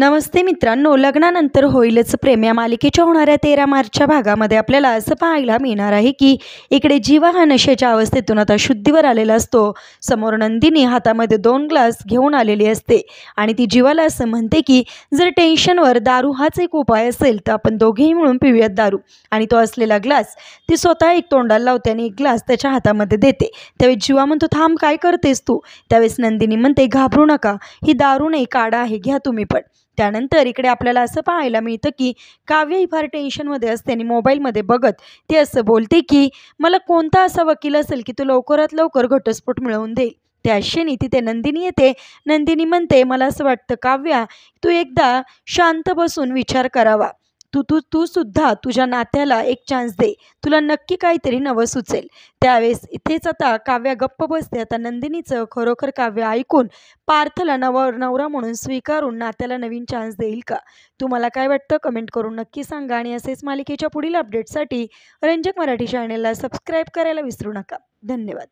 नमस्ते मित्रांनो, लग्नानंतर होईलच प्रेम या मालिकेच्या होणाऱ्या 13 मार्चच्या भागामध्ये आपल्याला असं पाहायला मिळणार आहे की इकडे जीवा हा नशेच्या अवस्थेतून आता शुद्धीवर आलेला असतो. समोर नंदिनी हातामध्ये 2 ग्लास घेऊन आलेली असते आणि ती जीवाला असं म्हणते की जर टेन्शनवर दारू हाच एक उपाय असेल तर आपण दोघेही मिळून पिऊयात दारू. आणि तो असलेला ग्लास ती स्वतः एक तोंडाला लावते आणि एक ग्लास त्याच्या हातामध्ये देते. त्यावेळी जीवा म्हणतो, थांब, काय करतेस तू? त्यावेळेस नंदिनी म्हणते, घाबरू नका, ही दारू नाही, काढा आहे, घ्या तुम्ही पण. त्यानंतर इकडे आपल्याला असं पाहायला मिळतं की काव्य ही फार टेन्शनमध्ये असते आणि मोबाईलमध्ये बघत ती असं बोलते की मला कोणता असा वकील असेल की तो लवकरात लवकर घटस्फोट मिळवून देईल. त्या क्षणी तिथे नंदिनी येते. नंदिनी म्हणते, मला असं वाटतं काव्या, तू एकदा शांत बसून विचार करावा. तू तू तू सुद्धा तुझ्या नात्याला एक चान्स दे, तुला नक्की काहीतरी नवं सुचेल. त्यावेळेस इथेच आता काव्या गप्प बसते. आता नंदिनीचं खरोखर काव्य ऐकून पार्थला नवरा म्हणून स्वीकारून नात्याला नवीन चान्स देईल का? तुम्हाला काय वाटतं कमेंट करून नक्की सांगा. आणि असेच मालिकेच्या पुढील अपडेटसाठी रंजक मराठी चॅनलला सबस्क्राईब करायला विसरू नका. धन्यवाद.